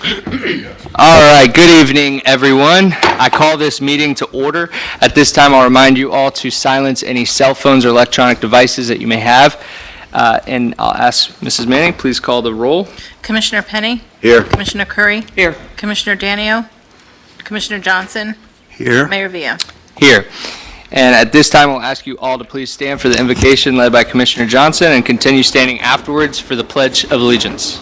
All right, good evening, everyone. I call this meeting to order. At this time, I'll remind you all to silence any cell phones or electronic devices that you may have. And I'll ask Mrs. Manning, please call the roll. Commissioner Penny? Here. Commissioner Curry? Here. Commissioner Danio? Commissioner Johnson? Here. Mayor Villa? Here. And at this time, I'll ask you all to please stand for the invocation led by Commissioner Johnson and continue standing afterwards for the Pledge of Allegiance.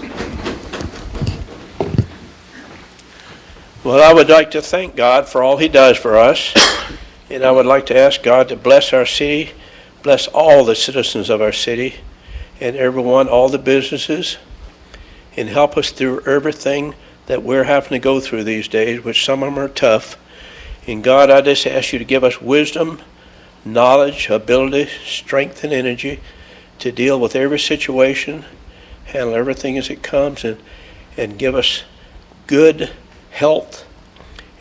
Well, I would like to thank God for all He does for us, and I would like to ask God to bless our city, bless all the citizens of our city, and everyone, all the businesses, and help us through everything that we're having to go through these days, which some of them are tough. And God, I just ask you to give us wisdom, knowledge, ability, strength, and energy to deal with every situation, handle everything as it comes, and give us good health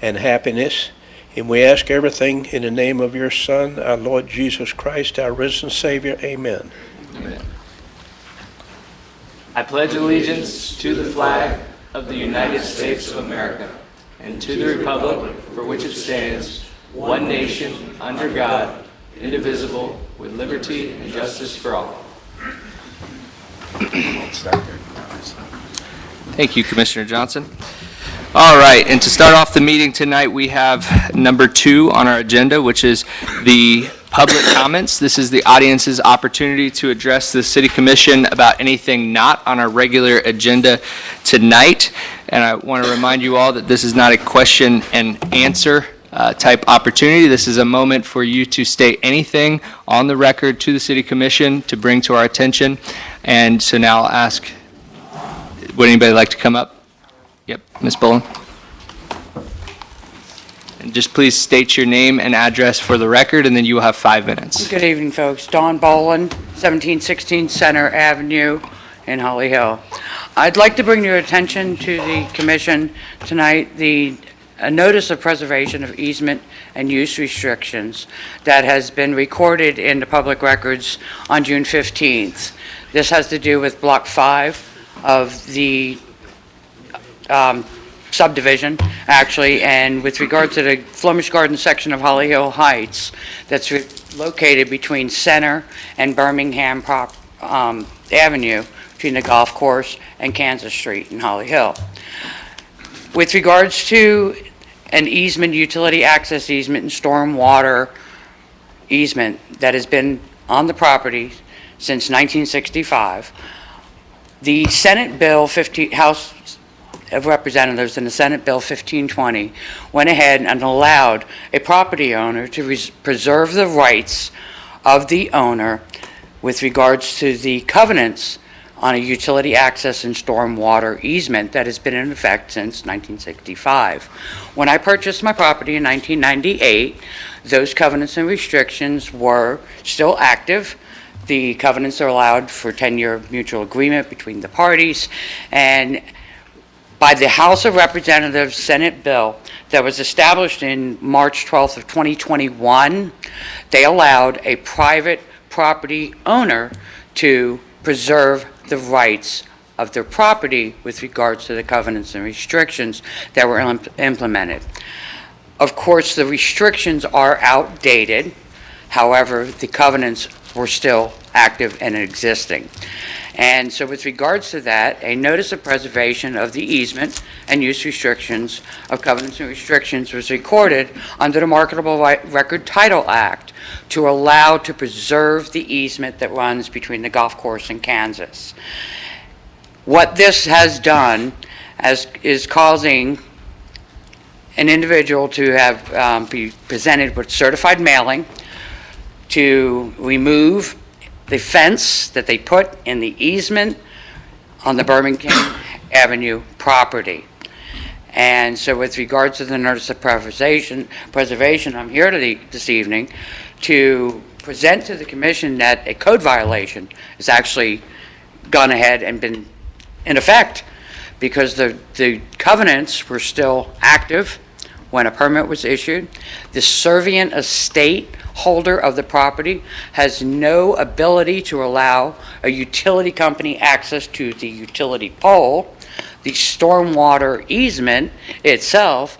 and happiness. And we ask everything in the name of your Son, our Lord Jesus Christ, our risen Savior. Amen. Amen. I pledge allegiance to the flag of the United States of America and to the republic for which it stands, one nation, under God, indivisible, with liberty and justice for all. Thank you, Commissioner Johnson. All right, and to start off the meeting tonight, we have number 2 on our agenda, which is the public comments. This is the audience's opportunity to address the City Commission about anything not on our regular agenda tonight. And I want to remind you all that this is not a question and answer type opportunity. This is a moment for you to state anything on the record to the City Commission to bring to our attention. And so now I'll ask, would anybody like to come up? Yep, Ms. Bullen. And just please state your name and address for the record, and then you will have 5 minutes. Good evening, folks. Dawn Boland, 1716 Center Avenue in Holly Hill. I'd like to bring your attention to the commission tonight a notice of preservation of easement and use restrictions that has been recorded in the public records on June 15th. This has to do with Block 5 of the subdivision, actually, and with regard to the Flemish Garden section of Holly Hill Heights that's located between Center and Birmingham Avenue, between the golf course and Kansas Street in Holly Hill. With regards to an easement, utility access easement, and storm water easement that has been on the property since 1965, the Senate Bill 50, House of Representatives in the Senate Bill 1520 went ahead and allowed a property owner to preserve the rights of the owner with regards to the covenants on a utility access and storm water easement that has been in effect since 1965. When I purchased my property in 1998, those covenants and restrictions were still active. The covenants are allowed for 10-year mutual agreement between the parties, and by the House of Representatives Senate bill that was established in March 12th of 2021, they allowed a private property owner to preserve the rights of their property with regards to the covenants and restrictions that were implemented. Of course, the restrictions are outdated. However, the covenants were still active and existing. And so with regards to that, a notice of preservation of the easement and use restrictions of covenants and restrictions was recorded under the Marketable Record Title Act to allow to preserve the easement that runs between the golf course and Kansas. What this has done is causing an individual to have be presented with certified mailing to remove the fence that they put in the easement on the Birmingham Avenue property. And so with regards to the notice of preservation, I'm here this evening to present to the commission that a code violation has actually gone ahead and been in effect because the covenants were still active when a permit was issued. The servient estate holder of the property has no ability to allow a utility company access to the utility pole The stormwater easement itself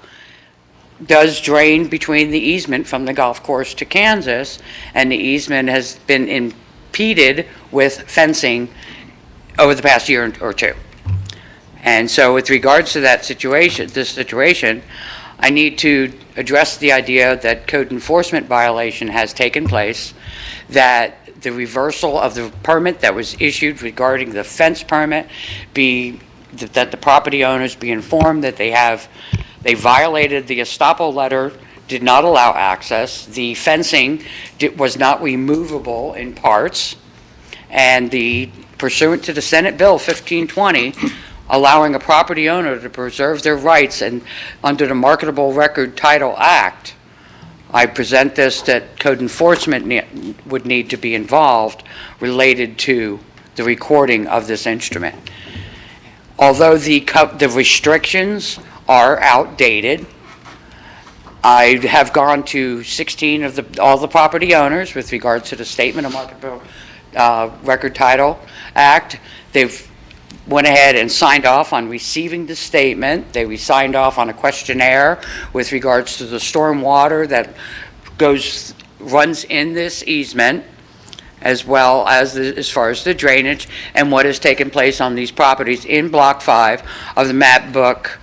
does drain between the easement from the golf course to Kansas, and the easement has been impeded with fencing over the past year or two. And so with regards to this situation, I need to address the idea that code enforcement violation has taken place, that the reversal of the permit that was issued regarding the fence permit that the property owners be informed that they violated the estoppel letter, did not allow access. The fencing was not removable in parts, and pursuant to the Senate Bill 1520, allowing a property owner to preserve their rights and under the Marketable Record Title Act, I present this that code enforcement would need to be involved related to the recording of this instrument. Although the restrictions are outdated, I have gone to 16 of all the property owners with regards to the statement of Marketable Record Title Act. They've went ahead and signed off on receiving the statement. They signed off on a questionnaire with regards to the storm water that runs in this easement, as well as far as the drainage and what has taken place on these properties in Block 5 of the map book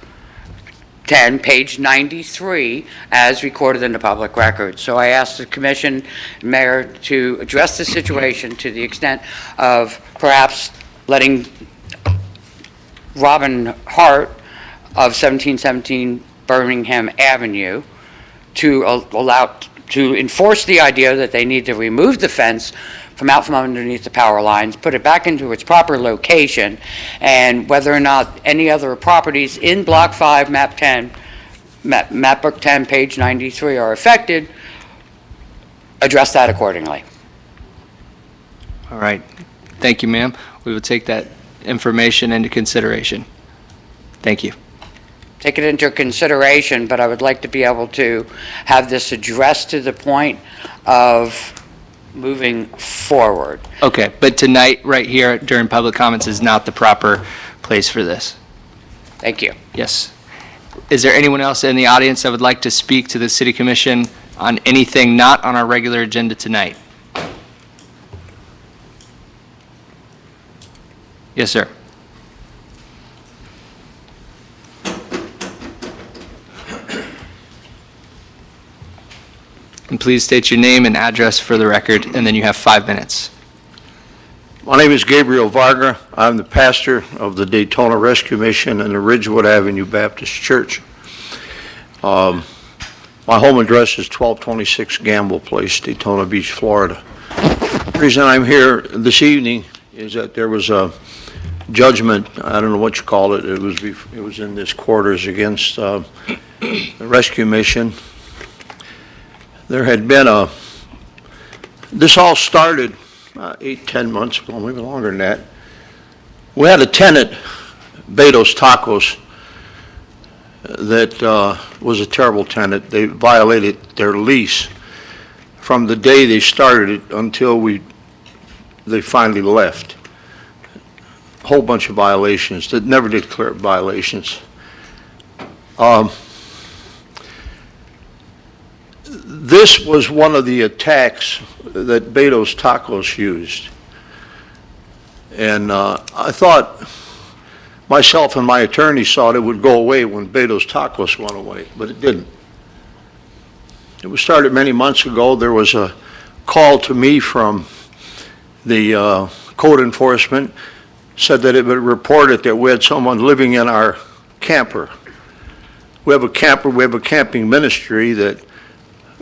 10, page 93, as recorded in the public record. So I asked the commission, Mayor, to address the situation to the extent of perhaps letting Robin Hart of 1717 Birmingham Avenue to enforce the idea that they need to remove the fence from underneath the power lines, put it back into its proper location, and whether or not any other properties in Block 5, Map 10, Map Book 10, page 93 are affected, address that accordingly. All right. Thank you, ma'am. We will take that information into consideration. Thank you. Take it into consideration, but I would like to be able to have this addressed to the point of moving forward. Okay, but tonight, right here during public comments is not the proper place for this. Thank you. Yes. Is there anyone else in the audience that would like to speak to the City Commission on anything not on our regular agenda tonight? Yes, sir. And please state your name and address for the record, and then you have 5 minutes. My name is Gabriel Varga. I'm the pastor of the Daytona Rescue Mission and the Ridgewood Avenue Baptist Church. My home address is 1226 Gamble Place, Daytona Beach, Florida. The reason I'm here this evening is that there was a judgment, I don't know what you call it, it was in this quarters against the Rescue Mission. There had been this all started 8-10 months ago, maybe longer than that. We had a tenant, Beto's Tacos, that was a terrible tenant. They violated their lease from the day they started it until they finally left. A whole bunch of violations that never did clear up violations. This was one of the attacks that Beto's Tacos used. And I thought, myself and my attorney thought it would go away when Beto's Tacos went away, but it didn't. It was started many months ago. There was a call to me from the code enforcement, said that it would reported that we had someone living in our camper. We have a camper, we have a camping ministry that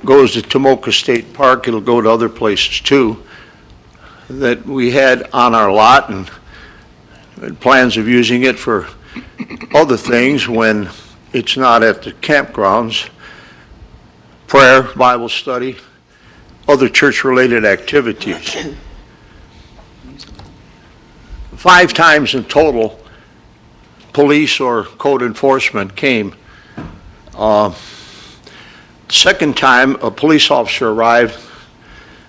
goes to Tomoka State Park. It'll go to other places too, that we had on our lot, and had plans of using it for other things when it's not at the campgrounds, prayer, Bible study, other church-related activities. 5 times in total, police or code enforcement came. Second time, a police officer arrived,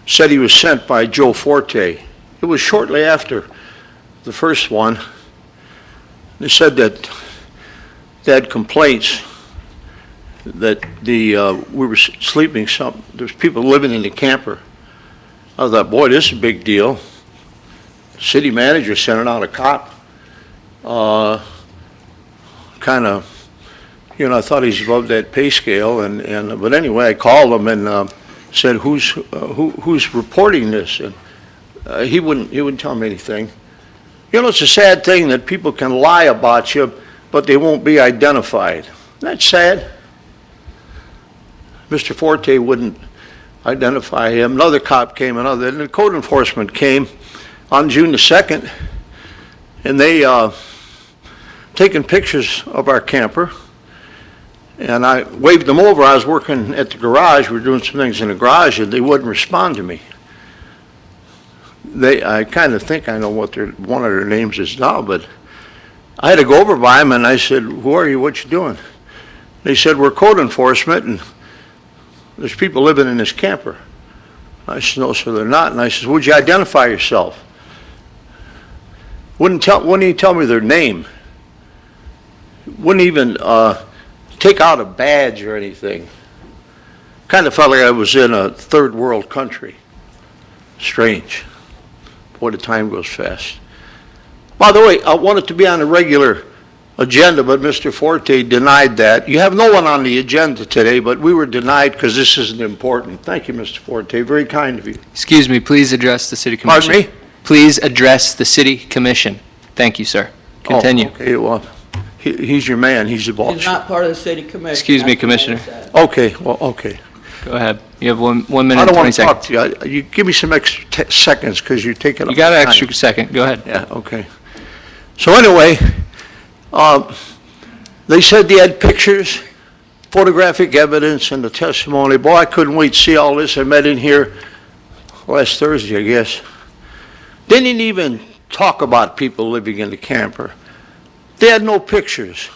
said he was sent by Joe Forte. It was shortly after the first one. They said that they had complaints that we were sleeping there's people living in the camper. I thought, boy, this is a big deal. City manager sending out a cop. Kind of, I thought he's above that pay scale, but anyway, I called him and said, who's reporting this? And he wouldn't tell me anything. It's a sad thing that people can lie about you, but they won't be identified. Isn't that sad? Mr. Forte wouldn't identify him. Another cop came, and the code enforcement came on June the 2nd, and they taken pictures of our camper, and I waved them over. I was working at the garage. We were doing some things in the garage, and they wouldn't respond to me. I kind of think I know what one of their names is now, but I had to go over by them, and I said, who are you? What you doing? They said, we're code enforcement, and there's people living in this camper. I said, no, sir, they're not. And I said, would you identify yourself? Wouldn't even tell me their name. Wouldn't even take out a badge or anything. Kind of felt like I was in a third world country. Strange. Boy, the time goes fast. By the way, I wanted to be on a regular agenda, but Mr. Forte denied that. You have no one on the agenda today, but we were denied because this isn't important. Thank you, Mr. Forte. Very kind of you. Excuse me, please address the city commission. Pardon me? Please address the city commission. Thank you, sir. Continue. Oh, okay, well, he's your man. He's the boss. He's not part of the city commission. Excuse me, I can Commissioner. notice that. Okay, well, okay. Go ahead. You have one minute I and don't 20 want to talk seconds. to you. You give me some extra seconds because you're taking up You got an time. extra second. Go ahead. Yeah, okay. So anyway, they said they had pictures, photographic evidence, and the testimony. Boy, I couldn't wait to see all this. I met in here last Thursday, I guess. Didn't even talk about people living in the camper. They had no pictures.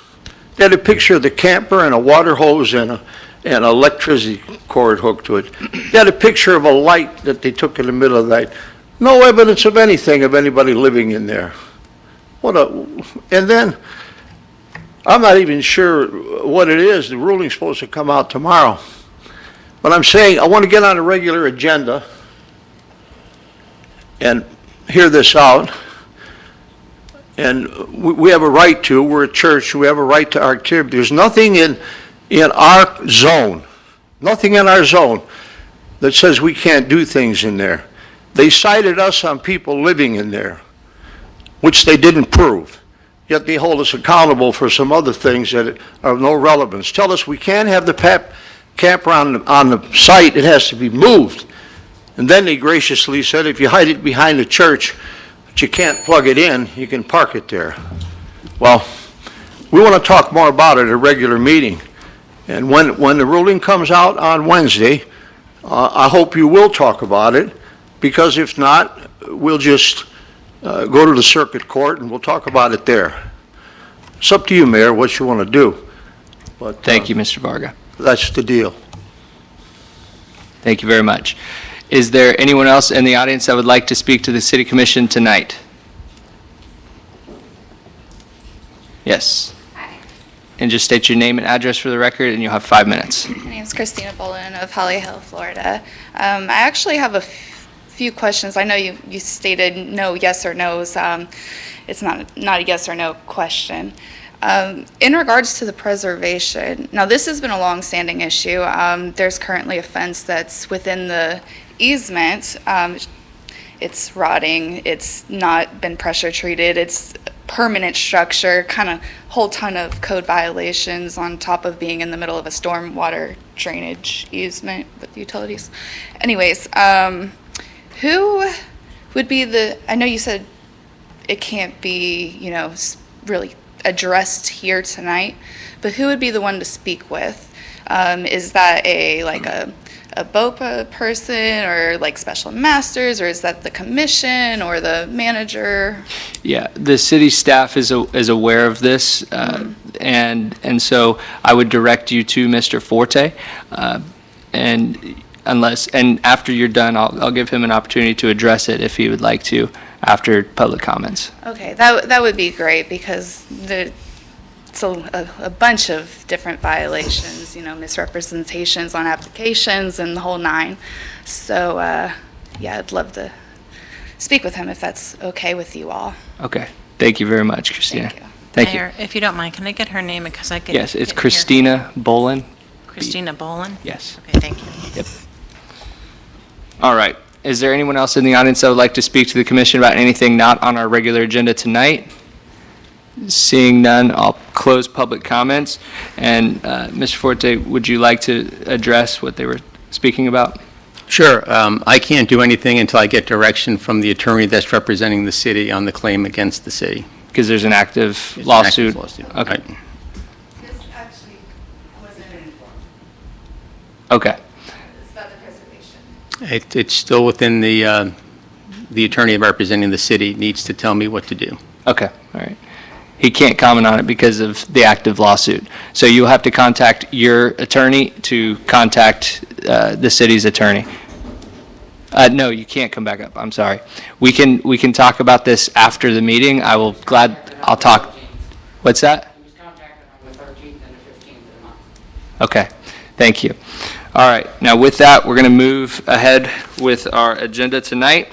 They had a picture of the camper and a water hose and an electricity cord hooked to it. They had a picture of a light that they took in the middle of the night. No evidence of anything of anybody living in there. And then, I'm not even sure what it is. The ruling's supposed to come out tomorrow. But I'm saying, I want to get on a regular agenda and hear this out. And we have a right to, we're a church, we have a right to our activity. There's nothing in our zone, that says we can't do things in there. They cited us on people living in there, which they didn't prove. Yet they hold us accountable for some other things that are of no relevance. Tell us we can't have the camper on the site, it has to be moved. And then they graciously said, if you hide it behind the church, but you can't plug it in, you can park it there. Well, we want to talk more about it at a regular meeting. And when the ruling comes out on Wednesday, I hope you will talk about it, because if not, we'll just go to the circuit court and we'll talk about it there. It's up to you, Mayor, what you want to do. But Thank you, Mr. Varga. that's the deal. Thank you very much. Is there anyone else in the audience that would like to speak to the city commission tonight? Yes. Hi, And just state your name and address for the record, and you'll have 5 minutes. my name is Christina Bolin of Holly Hill, Florida. I actually have a few questions. I know you stated no yes or no's. It's not a yes or no question. In regards to the preservation, now this has been a long-standing issue. There's currently a fence that's within the easement. It's rotting. It's not been pressure treated. It's a permanent structure, kind of whole ton of code violations on top of being in the middle of a stormwater drainage easement with utilities. Anyways, who would be I know you said it can't be, really addressed here tonight, but who would be the one to speak with? Is that a BOPA person, or like special masters, or is that the commission or the manager? Yeah, the city staff is aware of this, and so I would direct you to Mr. Forte, and after you're done, I'll give him an opportunity to address it if he would like to after public comments. Okay, that would be great, because a bunch of different violations, misrepresentations on applications and the whole nine. So, yeah, I'd love to speak with him if that's okay with you all. Okay. Thank you very much, Christina. Thank you. Thank you. Mayor, if you don't mind, can I get her name because I could. Yes, it's couldn't hear. Christina Bolin. Christina Bolin? Yes. Okay, thank you. Yep. All right. Is there anyone else in the audience that would like to speak to the commission about anything not on our regular agenda tonight? Seeing none, I'll close public comments. And Mr. Forte, would you like to address what they were speaking about? Sure. I can't do anything until I get direction from the attorney that's representing the city on the claim against the city. Because there's an active It's an lawsuit? active lawsuit. Okay. Right. This actually wasn't informed. Okay. It's about the preservation. It's still within the attorney representing the city needs to tell me what to do. Okay, all right. He can't comment on it because of the active lawsuit. So you'll have to contact your attorney to contact the city's attorney. No, you can't come back up, I'm sorry. We can talk about this after the meeting. I'll talk. What's that? He was contacted on the 13th and the 15th of the month. Okay, thank you. All right, now with that, we're going to move ahead with our agenda tonight.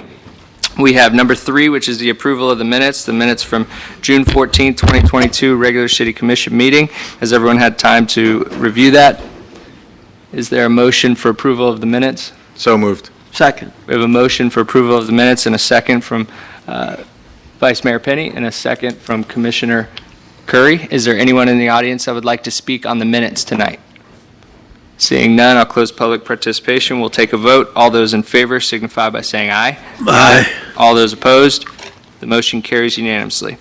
We have number 3, which is the approval of the minutes from June 14, 2022, regular city commission meeting. Has everyone had time to review that? Is there a motion for approval of the minutes? So moved. Second. We have a motion for approval of the minutes and a second from Vice Mayor Penny and a second from Commissioner Curry. Is there anyone in the audience that would like to speak on the minutes tonight? Seeing none, I'll close public participation. We'll take a vote. All those in favor signify by saying aye. Aye. All those opposed, the motion carries unanimously.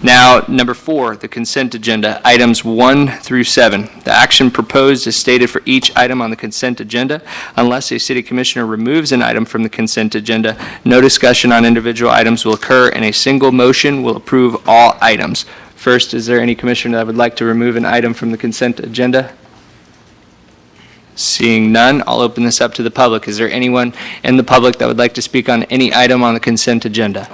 Now, number 4, the consent agenda, items 1 through 7. The action proposed is stated for each item on the consent agenda. Unless a city commissioner removes an item from the consent agenda, no discussion on individual items will occur, and a single motion will approve all items. First, is there any commissioner that would like to remove an item from the consent agenda? Seeing none, I'll open this up to the public. Is there anyone in the public that would like to speak on any item on the consent agenda?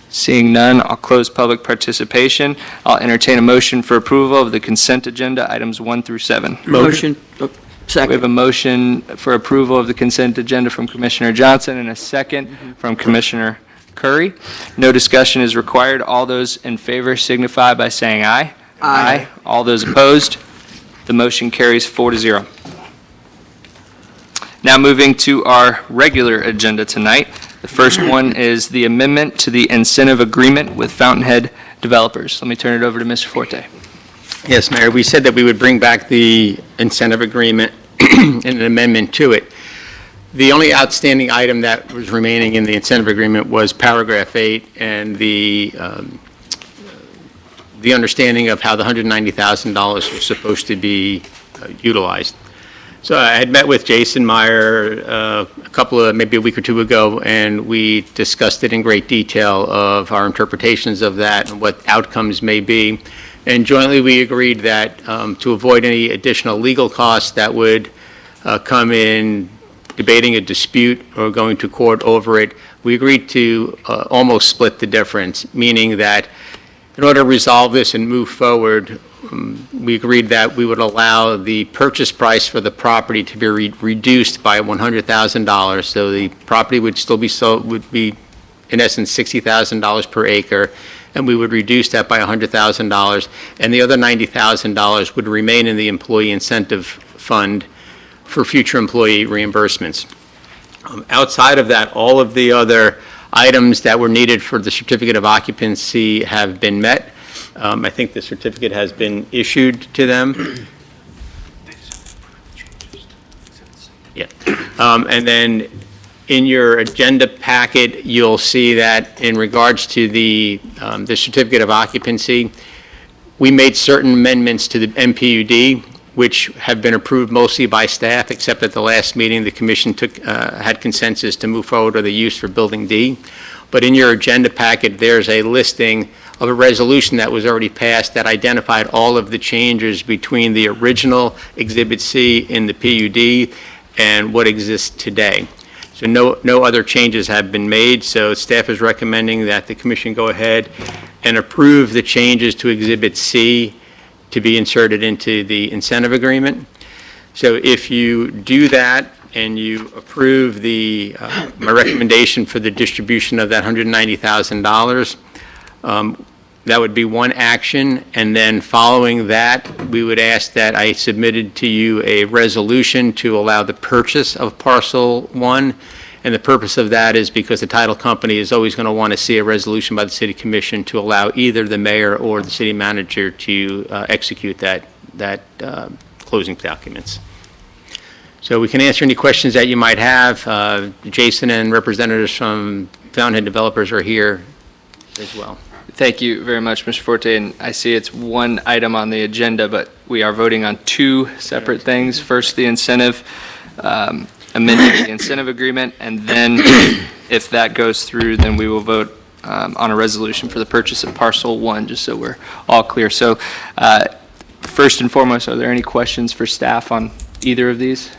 Seeing none, I'll close public participation. I'll entertain a motion for approval of the consent agenda, items 1 through 7. Motion. We Second. have a motion for approval of the consent agenda from Commissioner Johnson and a second from Commissioner Curry. No discussion is required. All those in favor signify by saying aye. Aye. All those opposed, the motion carries 4-0. Now moving to our regular agenda tonight. The first one is the amendment to the incentive agreement with Fountainhead Developers. Let me turn it over to Mr. Forte. Yes, Mayor, we said that we would bring back the incentive agreement and an amendment to it. The only outstanding item that was remaining in the incentive agreement was paragraph 8 and the understanding of how the $190,000 was supposed to be utilized. So I had met with Jason Meyer maybe a week or two ago, and we discussed it in great detail of our interpretations of that and what outcomes may be. And jointly, we agreed that to avoid any additional legal costs that would come in debating a dispute or going to court over it, we agreed to almost split the difference, meaning that in order to resolve this and move forward, we agreed that we would allow the purchase price for the property to be reduced by $100,000. So the property would still be sold, would be in essence $60,000 per acre, and we would reduce that by $100,000. And the other $90,000 would remain in the employee incentive fund for future employee reimbursements. Outside of that, all of the other items that were needed for the certificate of occupancy have been met. I think the certificate has been issued to them. Yeah. And then in your agenda packet, you'll see that in regards to the certificate of occupancy, we made certain amendments to the MPUD, which have been approved mostly by staff, except at the last meeting, the commission had consensus to move forward with the use for Building D. But in your agenda packet, there's a listing of a resolution that was already passed that identified all of the changes between the original Exhibit C in the PUD and what exists today. So no other changes have been made, so staff is recommending that the commission go ahead and approve the changes to Exhibit C to be inserted into the incentive agreement. So if you do that and you approve my recommendation for the distribution of that $190,000, that would be one action, and then following that, we would ask that I submitted to you a resolution to allow the purchase of parcel 1, and the purpose of that is because the title company is always going to want to see a resolution by the city commission to allow either the mayor or the city manager to execute that closing documents. So we can answer any questions that you might have. Jason and representatives from Fountainhead Developers are here as well. Thank you very much, Mr. Forte, and I see it's one item on the agenda, but we are voting on two separate things. First, the incentive, amending the incentive agreement, and then if that goes through, then we will vote on a resolution for the purchase of parcel 1, just so we're all clear. So first and foremost, are there any questions for staff on either of these?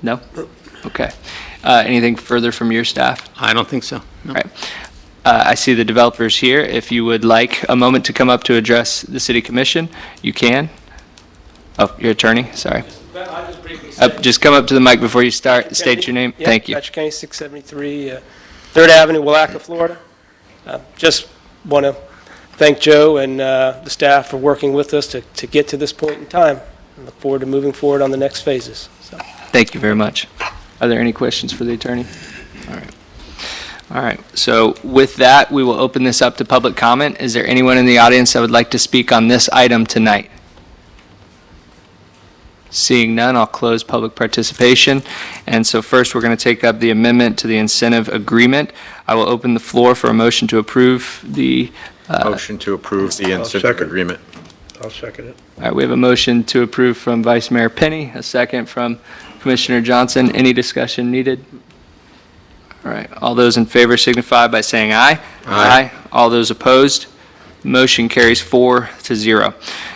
No? Okay. Anything further from your staff? I don't think so. No. All right. I see the developers here. If you would like a moment to come up to address the city commission, you can. Oh, your attorney, sorry. Just come up to the mic before you start. State your name. Thank you. Patrick Kane, 673 3rd Avenue, Willaca, Florida. Just want to thank Joe and the staff for working with us to get to this point in time. I look forward to moving forward on the next phases. So. Thank you very much. Are there any questions for the attorney? All right. All right. So with that, we will open this up to public comment. Is there anyone in the audience that would like to speak on this item tonight? Seeing none, I'll close public participation. And so first, we're going to take up the amendment to the incentive agreement. I will open the floor for a motion to approve the... Motion to approve the incentive second. agreement. I'll second it. All right, we have a motion to approve from Vice Mayor Penny, a second from Commissioner Johnson. Any discussion needed? All right, all those in favor signify by saying aye. Aye. All those opposed? Motion carries 4-0.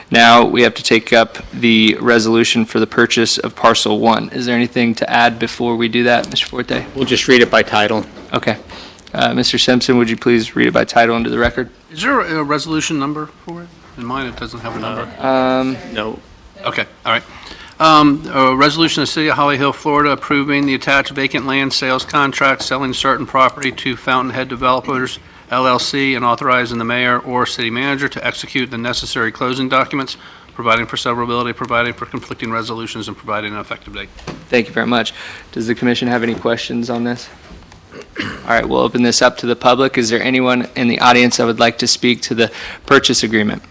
Now, we have to take up the resolution for the purchase of parcel 1. Is there anything to add before we do that, Mr. Forte? We'll just read it by title. Okay. Mr. Simpson, would you please read it by title into the record? Is there a resolution number for it? In mine, it doesn't have a number. No. Okay, all right. A resolution of the City of Holly Hill, Florida, approving the attached vacant land sales contract, selling certain property to Fountainhead Developers, LLC, and authorizing the mayor or city manager to execute the necessary closing documents, providing for severability, providing for conflicting resolutions, and providing an effective date. Thank you very much. Does the commission have any questions on this? All right, we'll open this up to the public. Is there anyone in the audience that would like to speak to the purchase agreement?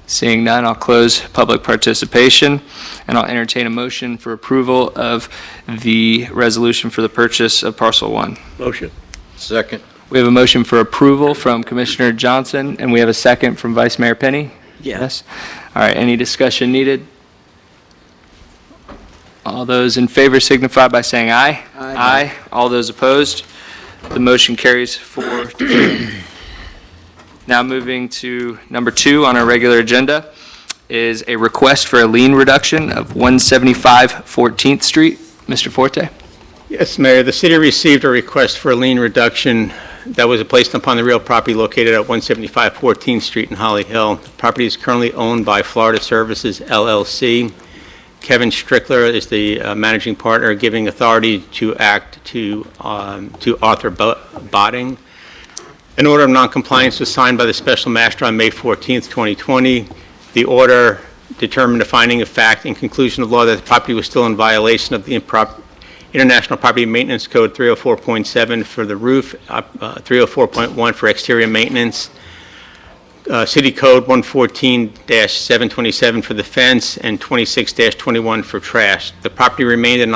Seeing none, I'll close public participation, and I'll entertain a motion for approval of the resolution for the purchase of parcel 1. Motion. Second. We have a motion for approval from Commissioner Johnson, and we have a second from Vice Mayor Penny? Yes. All right, any discussion needed? All those in favor signify by saying aye. Aye. All those opposed? The motion carries 4-0. Now moving to number 2 on our regular agenda is a request for a lien reduction of 175 14th Street. Mr. Forte? Yes, Mayor, the city received a request for a lien reduction that was placed upon the real property located at 175 14th Street in Holly Hill. The property is currently owned by Florida Services, LLC. Kevin Strickler is the managing partner, giving authority to act to Arthur Botting. An order of noncompliance was signed by the special master on May 14th, 2020. The order determined a finding of fact and conclusion of law that the property was still in violation of the International Property Maintenance Code 304.7 for the roof, 304.1 for exterior maintenance, City Code 114-727 for the fence, and 26-21 for trash. The property remained in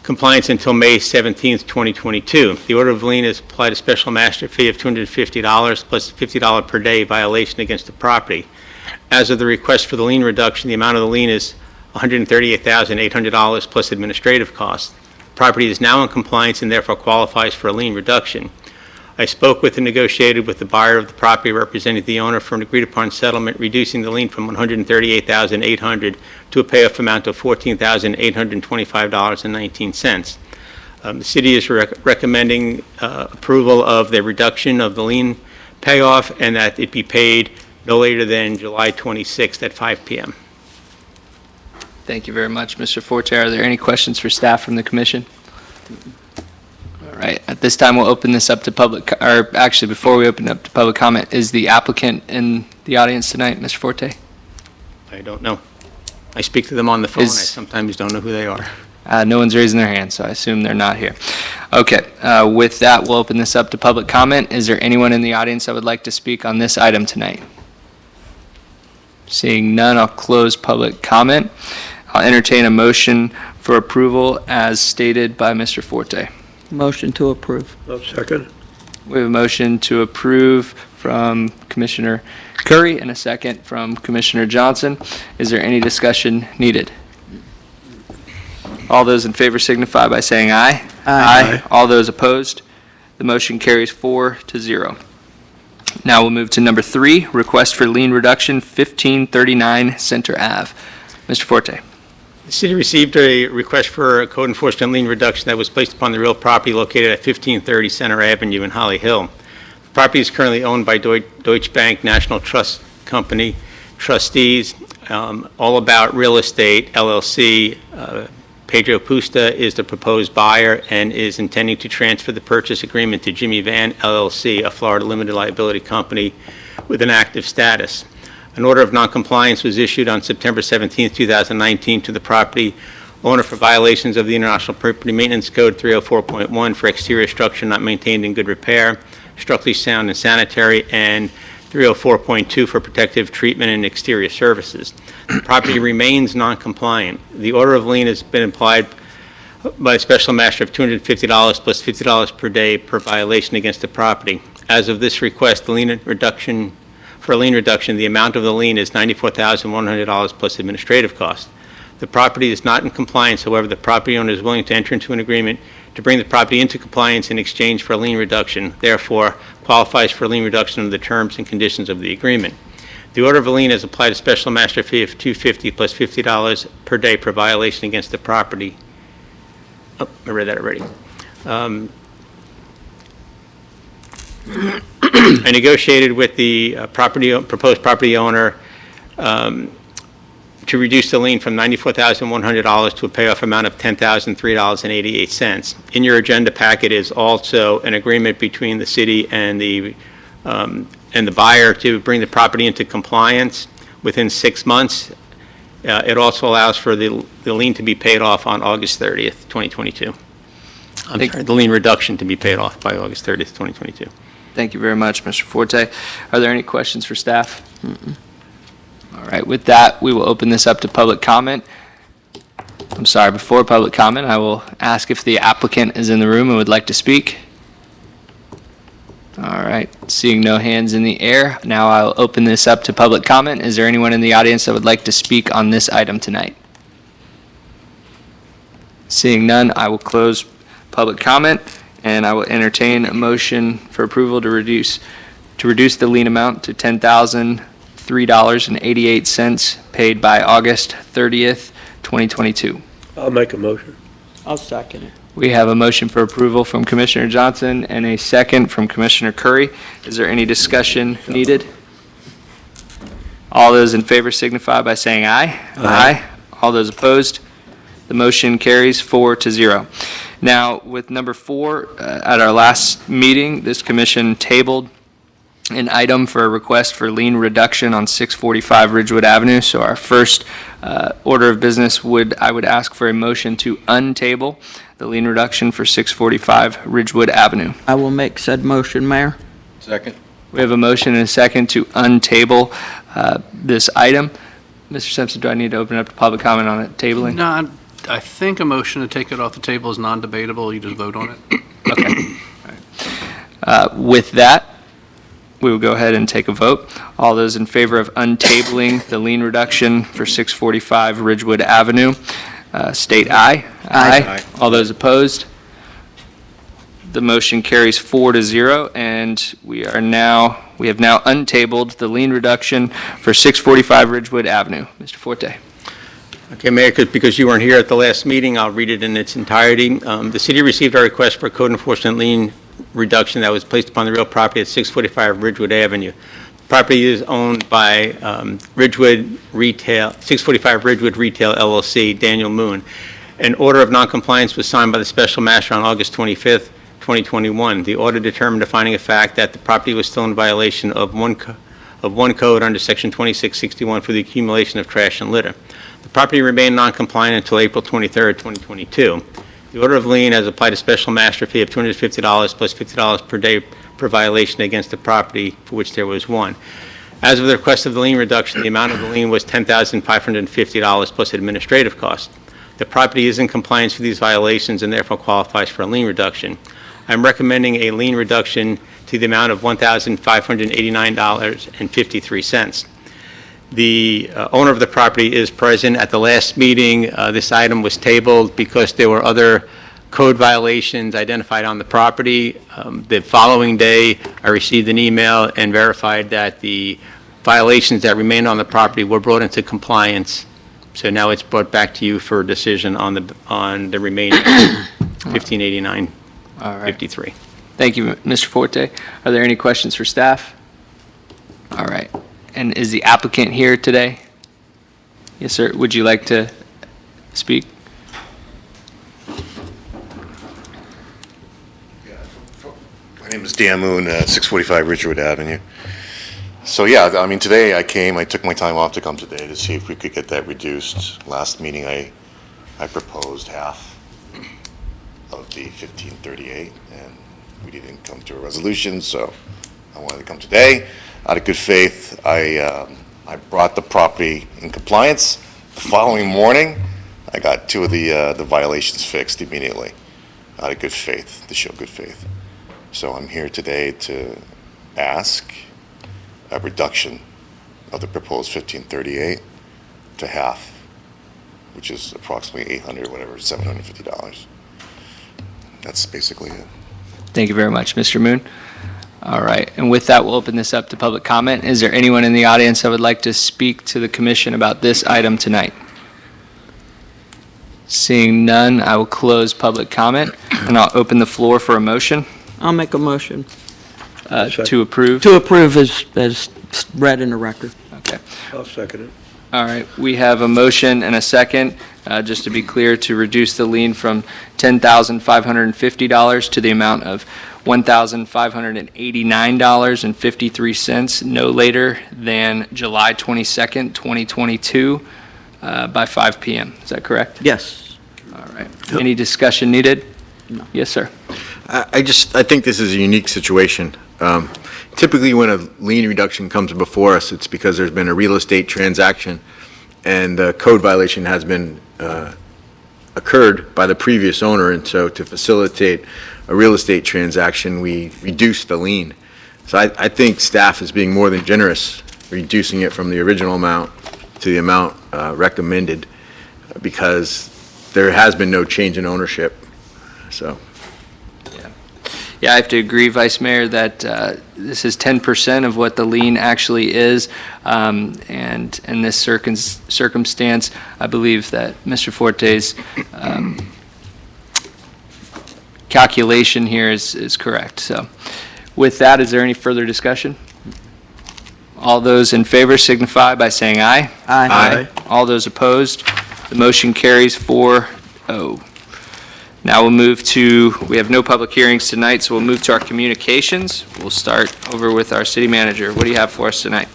compliance until May 17th, 2022. The order of lien is applied a special master fee of $250 plus $50 per day violation against the property. As of the request for the lien reduction, the amount of the lien is $138,800 plus administrative costs. The property is now in compliance and therefore qualifies for a lien reduction. I spoke with and negotiated with the buyer of the property representing the owner for an agreed-upon settlement, reducing the lien from $138,800 to a payoff amount of $14,825.19. The city is recommending approval of the reduction of the lien payoff and that it be paid no later than July 26th at 5 p.m. Thank you very much, Mr. Forte. Are there any questions for staff from the commission? All right, at this time, we'll open this up to public, or actually, before we open up to public comment, is the applicant in the audience tonight, Mr. Forte? I don't know. I speak to them on the phone. I Is- sometimes don't know who they are. No one's raising their hand, so I assume they're not here. Okay, with that, we'll open this up to public comment. Is there anyone in the audience that would like to speak on this item tonight? Seeing none, I'll close public comment. I'll entertain a motion for approval as stated by Mr. Forte. Motion to approve. No, second. We have a motion to approve from Commissioner Curry and a second from Commissioner Johnson. Is there any discussion needed? All those in favor signify by saying aye. Aye. All those opposed? The motion carries 4-0. Now we'll move to number 3, request for lien reduction, 1539 Center Ave. Mr. Forte. The city received a request for a code enforcement lien reduction that was placed upon the real property located at 1530 Center Avenue in Holly Hill. The property is currently owned by Deutsche Bank National Trust Company trustees, All About Real Estate LLC. Pedro Pusta is the proposed buyer and is intending to transfer the purchase agreement to Jimmy Van LLC, a Florida limited liability company with an active status. An order of noncompliance was issued on September 17, 2019 to the property owner for violations of the International Property Maintenance Code 304.1 for exterior structure not maintained in good repair, structurally sound and sanitary, and 304.2 for protective treatment and exterior services. The property remains non-compliant. The order of lien has been applied by a special master of $250 plus $50 per day per violation against the property. As of this request, the lien reduction, the amount of the lien is $94,100 plus administrative costs. The property is not in compliance, however, the property owner is willing to enter into an agreement to bring the property into compliance in exchange for a lien reduction, therefore qualifies for lien reduction under the terms and conditions of the agreement. The order of lien has applied a special master fee of $250 plus $50 per day per violation against the property. Oh, I read that already. I negotiated with the proposed property owner to reduce the lien from $94,100 to a payoff amount of $10,003.88. In your agenda packet is also an agreement between the city and the buyer to bring the property into compliance within 6 months. It also allows for the lien to be paid off on August 30th, 2022. I'm sorry, the lien reduction to be paid off by August 30th, 2022. Thank you very much, Mr. Forte. Are there any questions for staff? All right, with that, we will open this up to public comment. I'm sorry, before public comment, I will ask if the applicant is in the room and would like to speak. All right, seeing no hands in the air, now I'll open this up to public comment. Is there anyone in the audience that would like to speak on this item tonight? Seeing none, I will close public comment, and I will entertain a motion for approval to reduce the lien amount to $10,003.88 paid by August 30th, 2022. I'll make a motion. I'll second it. We have a motion for approval from Commissioner Johnson and a second from Commissioner Curry. Is there any discussion needed? All those in favor signify by saying aye. Aye. All those opposed? The motion carries 4-0. Now, with number 4, at our last meeting, this commission tabled an item for a request for lien reduction on 645 Ridgewood Avenue. So our first order of business I would ask for a motion to untable the lien reduction for 645 Ridgewood Avenue. I will make said motion, Mayor. Second. We have a motion and a second to untable this item. Mr. Simpson, do I need to open up to public comment on it, tabling? No, I think a motion to take it off the table is non-debatable. You just vote on it. Okay. All right. With that, we will go ahead and take a vote. All those in favor of untabling the lien reduction for 645 Ridgewood Avenue, state aye. Aye. All those opposed? The motion carries 4-0, and we have now untabled the lien reduction for 645 Ridgewood Avenue. Mr. Forte. Okay, Mayor, because you weren't here at the last meeting, I'll read it in its entirety. The city received a request for code enforcement lien reduction that was placed upon the real property at 645 Ridgewood Avenue. The property is owned by Ridgewood Retail, 645 Ridgewood Retail LLC, Daniel Moon. An order of noncompliance was signed by the special master on August 25th, 2021. The order determined a finding of fact that the property was still in violation of one code under Section 2661 for the accumulation of trash and litter. The property remained non-compliant until April 23rd, 2022. The order of lien has applied a special master fee of $250 plus $50 per day per violation against the property for which there was one. As of the request of the lien reduction, the amount of the lien was $10,550 plus administrative costs. The property is in compliance with these violations and therefore qualifies for a lien reduction. I'm recommending a lien reduction to the amount of $1,589.53. The owner of the property is present. At the last meeting, this item was tabled because there were other code violations identified on the property. The following day, I received an email and verified that the violations that remained on the property were brought into compliance. So now it's brought back to you for a decision on the remaining 1589. All right. 53. Thank you, Mr. Forte. Are there any questions for staff? All right. And is the applicant here today? Yes, sir. Would you like to speak? My name is Dan Moon, 645 Ridgewood Avenue. So yeah, I mean, today I took my time off to come today to see if we could get that reduced. Last meeting I proposed half of the 1538, and we didn't come to a resolution, so I wanted to come today. Out of good faith, I brought the property in compliance. The following morning, I got two of the violations fixed immediately, out of good faith, to show good faith. So I'm here today to ask a reduction of the proposed 1538 to half, which is approximately $800, whatever, $750. That's basically it. Thank you very much, Mr. Moon. All right, and with that, we'll open this up to public comment. Is there anyone in the audience that would like to speak to the commission about this item tonight? Seeing none, I will close public comment, and I'll open the floor for a motion I'll make a motion to approve. to approve as read in the record. Okay. I'll second it. All right, we have a motion and a second, just to be clear, to reduce the lien from $10,550 to the amount of $1,589.53, no later than July 22nd, 2022, by 5 p.m. Is that correct? Yes. All right. Any discussion needed? No. Yes, sir. I think this is a unique situation. Typically, when a lien reduction comes before us, it's because there's been a real estate transaction and the code violation has been occurred by the previous owner, and so to facilitate a real estate transaction, we reduce the lien. So I think staff is being more than generous, reducing it from the original amount to the amount recommended, because there has been no change in ownership, so. Yeah, I have to agree, Vice Mayor, that this is 10% of what the lien actually is. And in this circumstance, I believe that Mr. Forte's calculation here is correct. So with that, is there any further discussion? All those in favor signify by saying aye. Aye. All those opposed, the motion carries 4-0. Now we'll move to, we have no public hearings tonight, so we'll move to our communications. We'll start over with our city manager. What do you have for us tonight?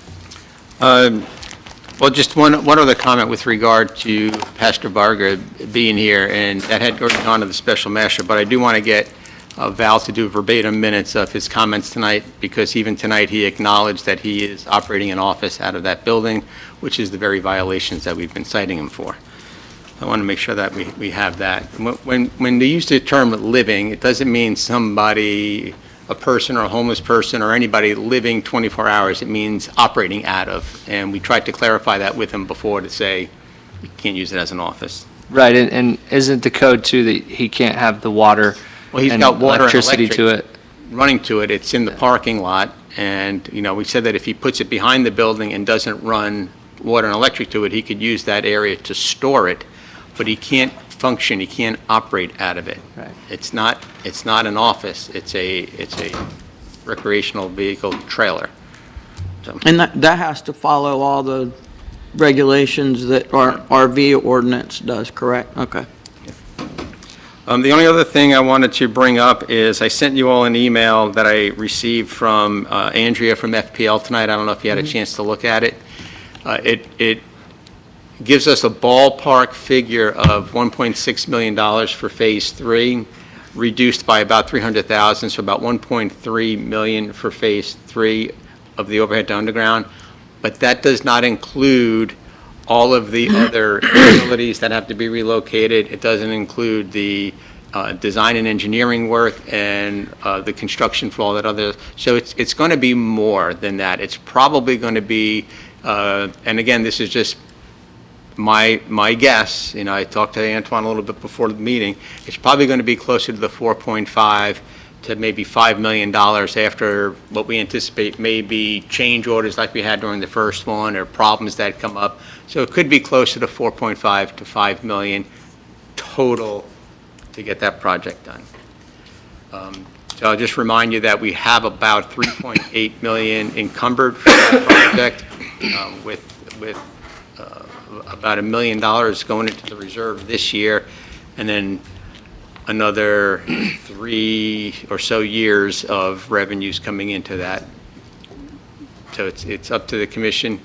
Well, just one other comment with regard to Pastor Varga being here, and that had already gone to the special master, but I do want to get Val to do verbatim minutes of his comments tonight, because even tonight he acknowledged that he is operating an office out of that building, which is the very violations that we've been citing him for. I want to make sure that we have that. When they use the term living, it doesn't mean somebody, a person or a homeless person or anybody living 24 hours. It means operating out of. And we tried to clarify that with him before to say, you can't use it as an office. Right, and isn't the code too that he can't have the water Well, he's and got water and electricity electric to it? running to it. It's in the parking lot. And, we said that if he puts it behind the building and doesn't run water and electric to it, he could use that area to store it, but he can't function, he can't operate out of it. Right. It's not an office, it's a recreational vehicle trailer. And that has to follow all the regulations that our RV ordinance does, correct? Okay. The only other thing I wanted to bring up is I sent you all an email that I received from Andrea from FPL tonight. I don't know if you had a chance to look at it. It gives us a ballpark figure of $1.6 million for Phase 3, reduced by about $300,000, so about $1.3 million for Phase 3 of the overhead to underground. But that does not include all of the other facilities that have to be relocated. It doesn't include the design and engineering work and the construction for all that other. So it's going to be more than that. It's probably going to be, and again, this is just my guess. You know, I talked to Antoine a little bit before the meeting. It's probably going to be closer to the 4.5 to maybe $5 million after what we anticipate may be change orders like we had during the first one or problems that come up. So it could be closer to 4.5 to 5 million total to get that project done. So I'll just remind you that we have about 3.8 million encumbered for that project, with about $1 million going into the reserve this year, and then another 3 or so years of revenues coming into that. So it's up to the commission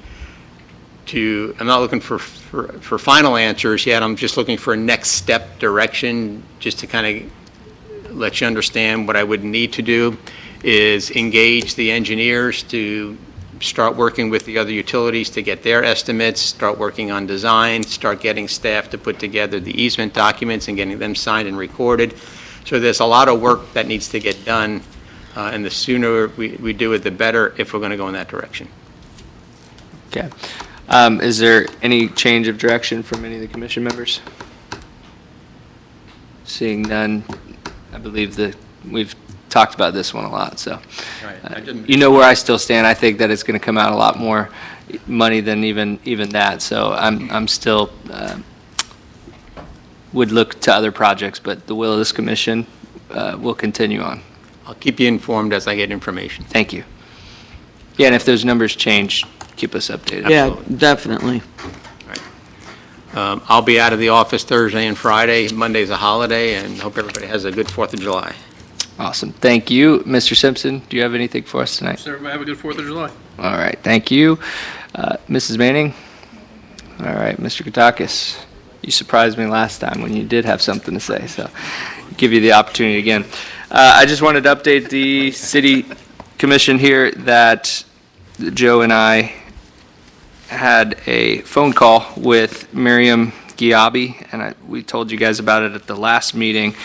to, I'm not looking for final answers yet, I'm just looking for a next step direction, just to kind of let you understand what I would need to do is engage the engineers to start working with the other utilities to get their estimates, start working on design, start getting staff to put together the easement documents and getting them signed and recorded. So there's a lot of work that needs to get done, and the sooner we do it, the better, if we're going to go in that direction. Okay. Is there any change of direction from any of the commission members? Seeing none, I believe that we've talked about this one a lot, so. You know where I still stand. I think that it's going to come out a lot more money than even that, so I'm still, would look to other projects, but the will of this commission will continue on. I'll keep you informed as I get information. Thank you. Yeah, and if those numbers change, keep us updated. Yeah, definitely. I'll be out of the office Thursday and Friday. Monday's a holiday, and hope everybody has a good 4th of July. Awesome. Thank you. Mr. Simpson, do you have anything for us tonight? So everybody have a good 4th of July. All right, thank you. Mrs. Manning? All right, Mr. Katakis, you surprised me last time when you did have something to say, so give you the opportunity again. I just wanted to update the city commission here that Joe and I had a phone call with Miriam Giabi, and we told you guys about it at the last meeting,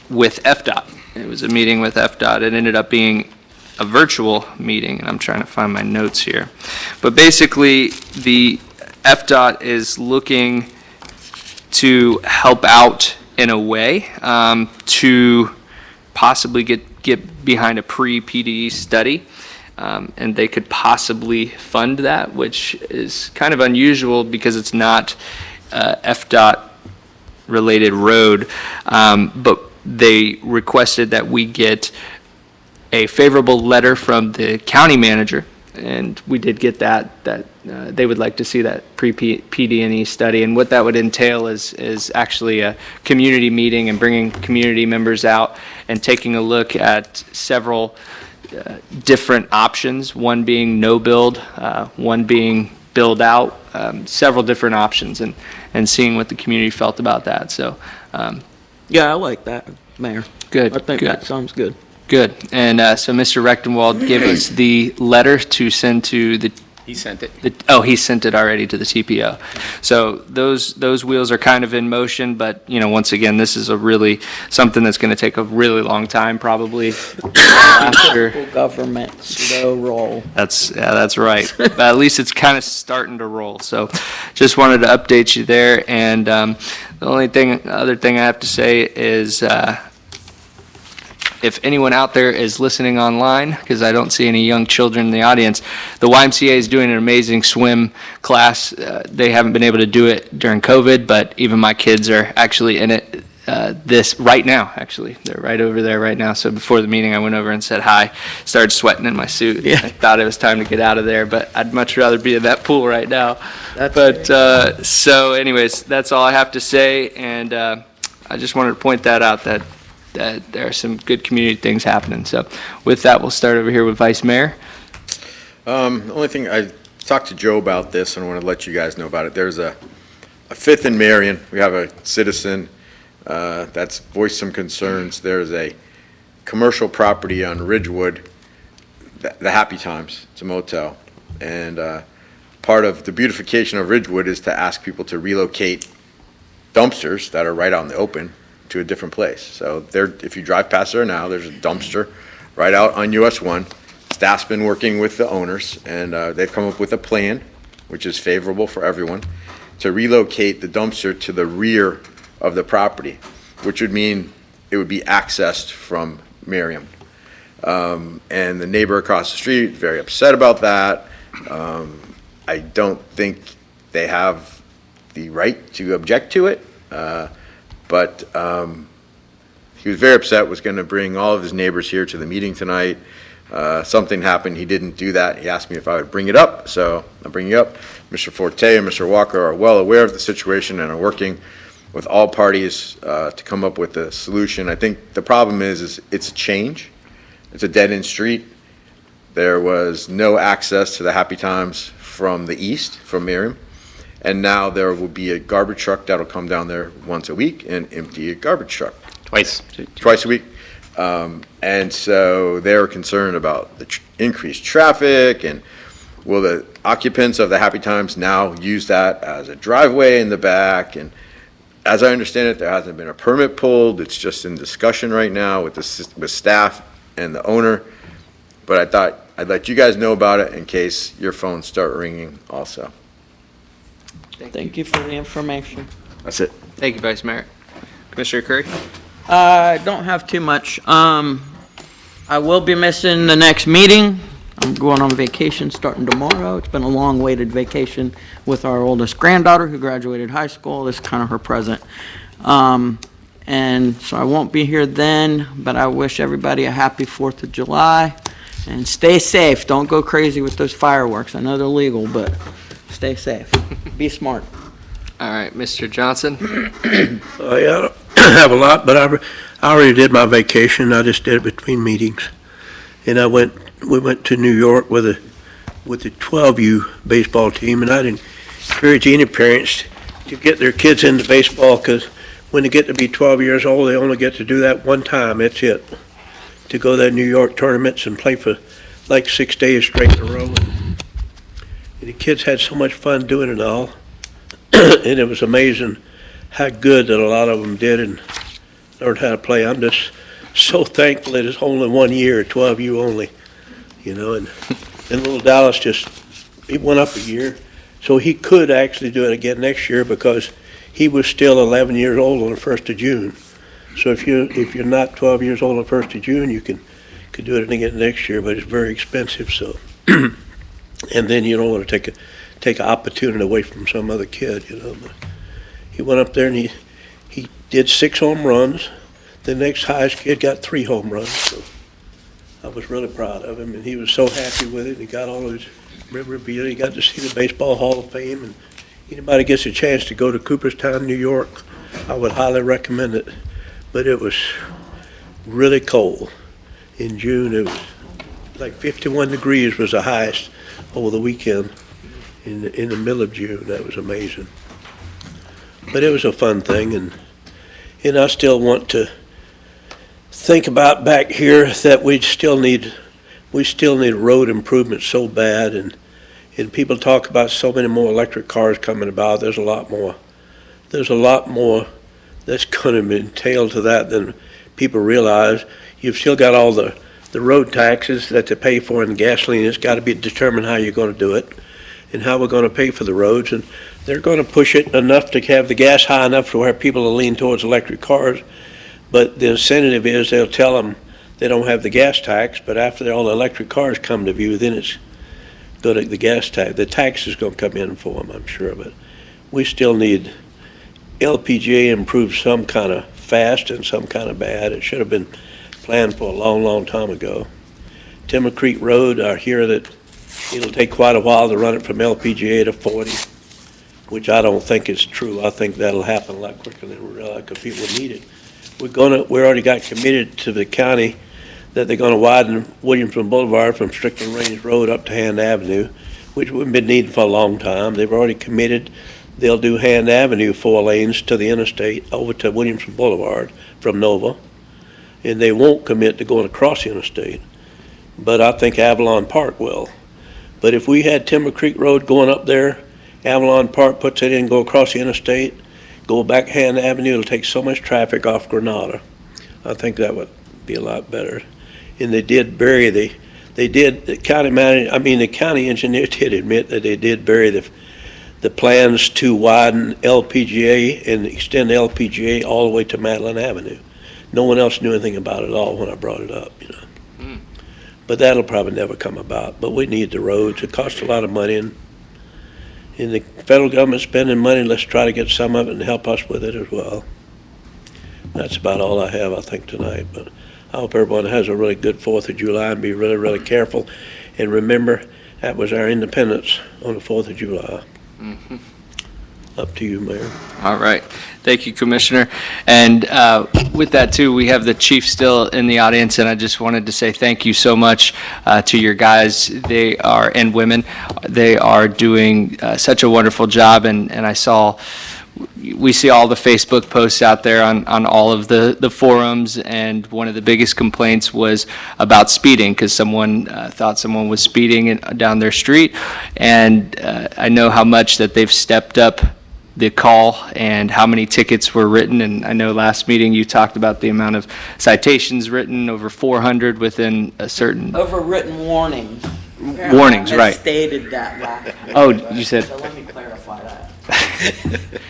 with FDOT. It was a meeting with FDOT. It ended up being a virtual meeting, and I'm trying to find my notes here. But basically, the FDOT is looking to help out in a way to possibly get behind a pre-PDE study, and they could possibly fund that, which is kind of unusual because it's not FDOT-related road, but they requested that we get a favorable letter from the county manager, and we did get that they would like to see that pre-PD&E study. And what that would entail is actually a community meeting and bringing community members out and taking a look at several different options, one being no build, one being build out, several different options, and seeing what the community felt about that. So Yeah, I like that, Mayor. good. I think good. that sounds good. Good. And so Mr. Rechtenwald gave us the letter to send to the, He sent it. he sent it already to the TPO. So those wheels are kind of in motion, but, once again, this is something that's going to take a really long time, probably after. Local government, slow roll. That's right. But at least it's kind of starting to roll. So just wanted to update you there. And the other thing I have to say is if anyone out there is listening online, because I don't see any young children in the audience, the YMCA is doing an amazing swim class. They haven't been able to do it during COVID, but even my kids are actually in it this right now, actually. They're right over there right now. So before the meeting, I went over and said hi, started sweating in my suit. Yeah. I thought it was time to get out of there, but I'd much rather be in that pool right now. So anyways, that's all I have to say, and I just wanted to point that out, that there are some good community things happening. So with that, we'll start over here with Vice Mayor. The only thing, I talked to Joe about this, and I want to let you guys know about it. There's a Fifth and Marion. We have a citizen that's voiced some concerns. There's a commercial property on Ridgewood, the Happy Times. It's a motel. And part of the beautification of Ridgewood is to ask people to relocate dumpsters that are right out in the open to a different place. So there, if you drive past there now, there's a dumpster right out on US 1. Staff's been working with the owners, and they've come up with a plan, which is favorable for everyone, to relocate the dumpster to the rear of the property, which would mean it would be accessed from Merriam. And the neighbor across the street, very upset about that. I don't think they have the right to object to it, but he was very upset, was gonna bring all of his neighbors here to the meeting tonight. Something happened, he didn't do that. He asked me if I would bring it up, so I'm bringing it up. Mr. Forte and Mr. Walker are well aware of the situation and are working with all parties to come up with a solution. I think the problem is it's a change. It's a dead-end street. There was no access to the Happy Times from the east, from Merriam. And now there will be a garbage truck that'll come down there once a week and empty a garbage truck. Twice. Twice a week. And so they're concerned about the increased traffic, and will the occupants of the Happy Times now use that as a driveway in the back? And as I understand it, there hasn't been a permit pulled. It's just in discussion right now with with staff and the owner. But I thought I'd let you guys know about it in case your phones start ringing also. Thank you for the information. That's it. Thank you, Vice Mayor. Commissioner Curry? I don't have too much. I will be missing the next meeting. I'm going on vacation starting tomorrow. It's been a long-awaited vacation with our oldest granddaughter who graduated high school. This is kind of her present. And so I won't be here then, but I wish everybody a happy 4th of July. And stay safe. Don't go crazy with those fireworks. I know they're legal, but stay safe. Be smart. All right, Mr. Johnson? I don't have a lot, but I already did my vacation. I just did it between meetings. And we went to New York with the 12U baseball team, and I'd encourage any parents to get their kids into baseball, because when they get to be 12 years old, they only get to do that one time. That's it. To go to the New York tournaments and play for like 6 days straight in a row. And the kids had so much fun doing it all. And it was amazing how good that a lot of them did and learned how to play. I'm just so thankful that it's only 1 year, 12U only, you know, and little Dallas he went up a year. So he could actually do it again next year because he was still 11 years old on the 1st of June. So if you're not 12 years old on the 1st of June, you could do it again next year, but it's very expensive, so. And then you don't want to take an opportunity away from some other kid, you know. But he went up there and he did 6 home runs. The next highest kid got 3 home runs, so I was really proud of him, and he was so happy with it. He got all his memorabilia. He got to see the Baseball Hall of Fame, and anybody gets a chance to go to Cooperstown, New York, I would highly recommend it. But it was really cold. In June, it was like 51 degrees was the highest over the weekend in the middle of June. That was amazing. But it was a fun thing, and I still want to think about back here that we still need road improvement so bad, and people talk about so many more electric cars coming about. There's a lot more that's going to entail to that than people realize. You've still got all the road taxes that to pay for, and the gasoline. It's got to be determined how you're going to do it and how we're going to pay for the roads. And they're going to push it enough to have the gas high enough to where people will lean towards electric cars. But the incentive is they'll tell them they don't have the gas tax, but after all the electric cars come to view, then it's going to, the gas tax, the tax is going to come in for them, I'm sure, but we still need LPGA improved some kind of fast and some kind of bad. It should have been planned for a long, long time ago. Timber Creek Road, I hear that it'll take quite a while to run it from LPGA to 40, which I don't think is true. I think that'll happen a lot quicker than we realize, because people need it. We already got committed to the county that they're gonna widen Williamson Boulevard from Strickland Range Road up to Hand Avenue, which we've been needing for a long time. They've already committed, they'll do Hand Avenue 4 lanes to the interstate over to Williamson Boulevard from Nova. And they won't commit to going across the interstate, but I think Avalon Park will. But if we had Timber Creek Road going up there, Avalon Park puts it in, go across the interstate, go back Hand Avenue, it'll take so much traffic off Granada. I think that would be a lot better. And they did bury the county engineer did admit that they did bury the plans to widen LPGA and extend LPGA all the way to Madeline Avenue. No one else knew anything about it at all when I brought it up, you know. But that'll probably never come about. But we need the roads. It costs a lot of money, and the federal government spending money, let's try to get some of it and help us with it as well. That's about all I have, I think, tonight. But I hope everyone has a really good 4th of July and be really, really careful. And remember, that was our independence on the 4th of July. Up to you, Mayor. All right. Thank you, Commissioner. And with that, too, we have the chief still in the audience, and I just wanted to say thank you so much to your guys. They are, and women, they are doing such a wonderful job, and we see all the Facebook posts out there on all of the forums, and one of the biggest complaints was about speeding, because someone thought someone was speeding down their street, and I know how much that they've stepped up the call and how many tickets were written, and I know last meeting you talked about the amount of citations written, over 400 within a certain... Overwritten warnings. Warnings, right. I stated that last. Oh, you said... So let me clarify that.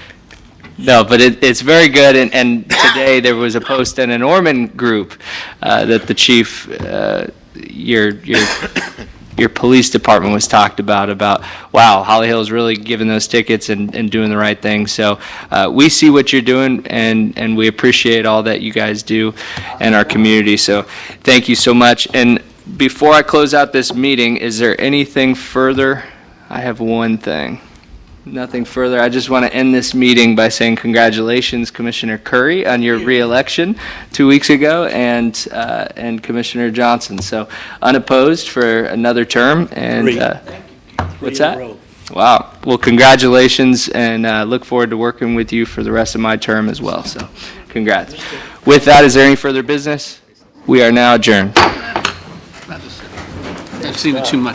No, but it's very good, and today there was a post in an Orman group that the chief, your police department was talked about, wow, Holly Hill's really giving those tickets and doing the right thing. So we see what you're doing, and we appreciate all that you guys do in our community. So thank you so much. And before I close out this meeting, is there anything further? I have one thing. Nothing further. I just want to end this meeting by saying congratulations, Commissioner Curry, on your re-election 2 weeks ago, and Commissioner Johnson. So unopposed for another term. And what's that? Wow. Well, congratulations, and look forward to working with you for the rest of my term as well. So congrats. With that, is there any further business? We are now adjourned. I've seen it too much.